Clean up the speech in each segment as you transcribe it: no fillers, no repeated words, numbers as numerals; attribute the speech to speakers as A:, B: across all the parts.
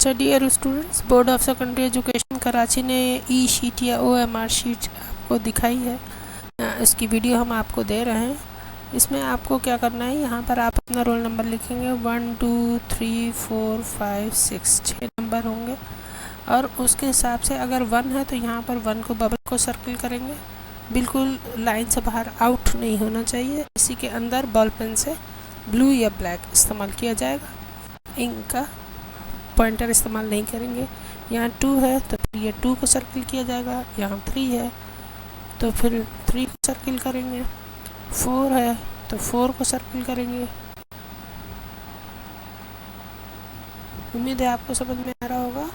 A: Dear students, board of secondary education Karachi ने e sheet या OMR sheet आपको दिखाई है। इसकी वीडियो हम आपको दे रहे हैं। इसमें आपको क्या करना है, यहाँ पर आप अपना रोल नंबर लिखेंगे। 1 2 3 4 5 6 6 नंबर होंगे और उसके हिसाब से अगर 1 है तो यहाँ पर 1 को बबल को सर्किल करेंगे, बिल्कुल लाइन से बाहर आउट नहीं होना चाहिए। इसी के अंदर बॉल पेन से ब्लू या ब्लैक इस्तेमाल किया जाएगा, इंक का पॉइंटर इस्तेमाल नहीं करेंगे। यहाँ 2 है तो फिर ये 2 को सर्किल किया जाएगा, यहाँ 3 है तो फिर 3 को सर्किल करेंगे, 4 है तो 4 को सर्किल करेंगे। उम्मीद है आपको समझ में आ रहा होगा।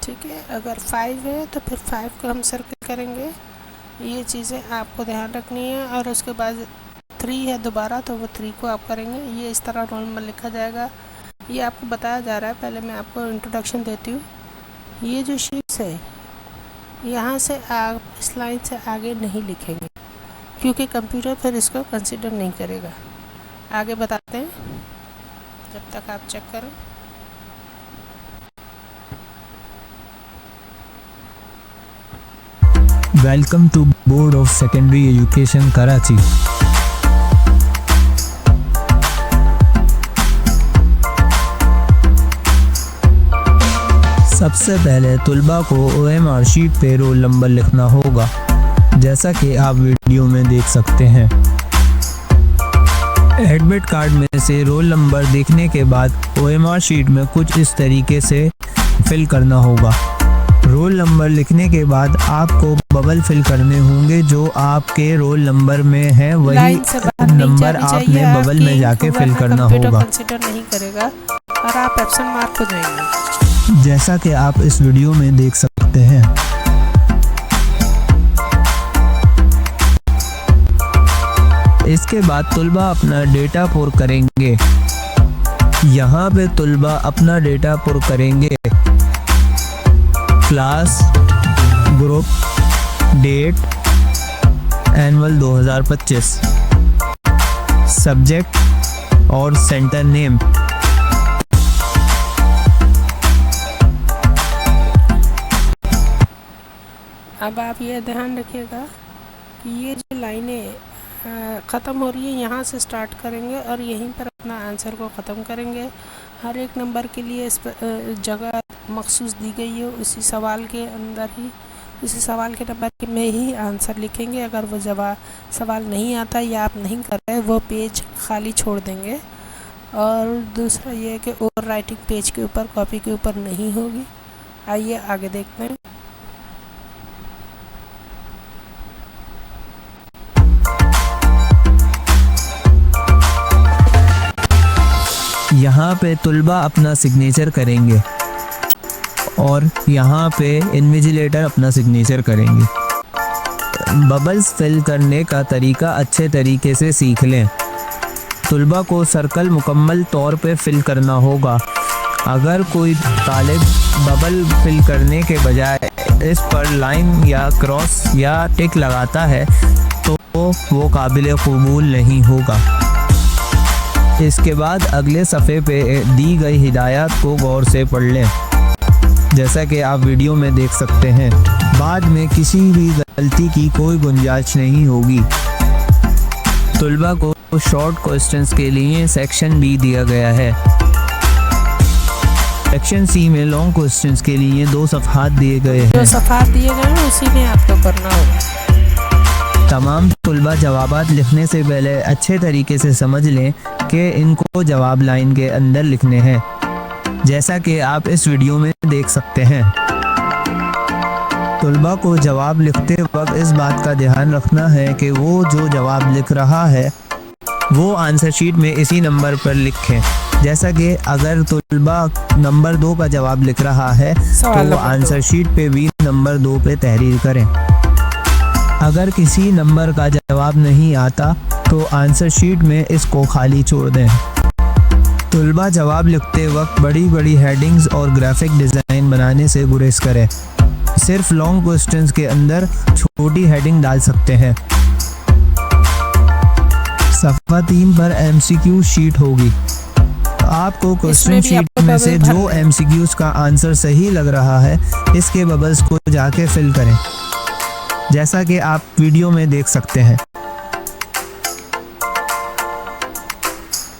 A: ठीक है, अगर 5 है तो फिर 5 को हम सर्किल करेंगे। ये चीज़ें आपको ध्यान रखनी है। और उसके बाद 3 है दोबारा तो वो 3 को आप करेंगे। ये इस तरह रोल नंबर लिखा जाएगा। ये आपको बताया जा रहा है, पहले मैं आपको इंट्रोडक्शन देती हूँ। ये जो शीट्स है यहाँ से आप इस लाइन से आगे नहीं लिखेंगे क्योंकि कंप्यूटर फिर इसको कंसिडर नहीं करेगा। आगे बताते हैं, जब तक आप चेक करें।
B: Welcome to Board of Secondary Education Karachi. सबसे पहले तुलबा को OMR शीट पे रोल नंबर लिखना होगा, जैसा कि आप वीडियो में देख सकते हैं। एडमिट कार्ड में से रोल नंबर देखने के बाद OMR शीट में कुछ इस तरीके से फिल करना होगा। रोल नंबर लिखने के बाद आपको बबल फिल करने होंगे, जो आपके रोल नंबर में है वही नंबर आपने बबल में जाके फिल करना होगा।
A: कंसीडर नहीं करेगा और आप एब्सेंट मार्क हो जाएंगे,
B: जैसा कि आप इस वीडियो में देख सकते हैं। इसके बाद तुलबा अपना डेटा पुर करेंगे। यहाँ पे तुलबा अपना डेटा पुर करेंगे। Class, group, date, annual 2025, subject और सेंटर नेम।
A: अब आप ये ध्यान रखिएगा कि ये जो लाइनें ख़त्म हो रही है यहाँ से स्टार्ट करेंगे और यहीं पर अपना आंसर को ख़त्म करेंगे। हर एक नंबर के लिए इस जगह मखसूस दी गई है, उसी सवाल के अंदर ही, उसी सवाल के नंबर में ही आंसर लिखेंगे। अगर वो सवाल नहीं आता या आप नहीं कर रहे, वो पेज खाली छोड़ देंगे। और दूसरा ये है कि ओवर राइटिंग पेज के ऊपर, कॉपी के ऊपर नहीं होगी। आइए आगे देखते हैं।
B: यहाँ पे तुलबा अपना सिग्नेचर करेंगे और यहाँ पे इन्विजिलेटर अपना सिग्नेचर करेंगे। बबल्स फिल करने का तरीका अच्छे तरीके से सीख लें। तुलबा को सर्कल मुकम्मल तौर पे फिल करना होगा। अगर कोई तालिब बबल फिल करने के बजाय इस पर लाइन या क्रॉस या टिक लगाता है तो वो काबिल कबूल नहीं होगा। इसके बाद अगले सफ़े पे दी गई हिदायत को गौर से पढ़ लें, जैसा कि आप वीडियो में देख सकते हैं। बाद में किसी भी गलती की कोई गुंजाइश नहीं होगी। तुलबा को शॉर्ट क्वेश्चंस के लिए सेक्शन B दिया गया है। सेक्शन C में लॉन्ग क्वेश्चंस के लिए 2 सफ़हात दिए गए हैं।
A: 2 सफ़हात दिए गए हैं, उसी में आपको करना होगा।
B: तमाम तुलबा जवाबात लिखने से पहले अच्छे तरीके से समझ लें कि इनको जवाब लाइन के अंदर लिखने हैं, जैसा कि आप इस वीडियो में देख सकते हैं। तुलबा को जवाब लिखते वक्त इस बात का ध्यान रखना है कि वो जो जवाब लिख रहा है वो आंसर शीट में इसी नंबर पर लिखें। जैसा कि अगर तुलबा नंबर 2 का जवाब लिख रहा है तो वो आंसर शीट पे भी नंबर 2 पे तहरीर करें। अगर किसी नंबर का जवाब नहीं आता तो आंसर शीट में इसको खाली छोड़ दें। तुलबा जवाब लिखते वक्त बड़ी बड़ी हेडिंग्स और ग्राफिक डिज़ाइन बनाने से गुरेज करें। सिर्फ लॉन्ग क्वेश्चंस के अंदर छोटी हेडिंग डाल सकते हैं। सफ़ा 3 पर MCQ शीट होगी। आपको क्वेश्चन
A: इसमें भी
B: शीट
A: आपको
B: में से
A: बबल
B: जो
A: भरने हैं।
B: MCQs का आंसर सही लग रहा है इसके बबल्स को जाके फिल करें, जैसा कि आप वीडियो में देख सकते हैं।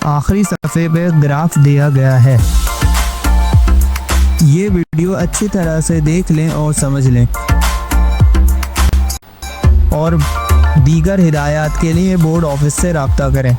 B: आखिरी सफ़े पे ग्राफ दिया गया है। ये वीडियो अच्छी तरह से देख लें और समझ लें, और दीगर हिदायत के लिए बोर्ड ऑफिस से रब्ता करें।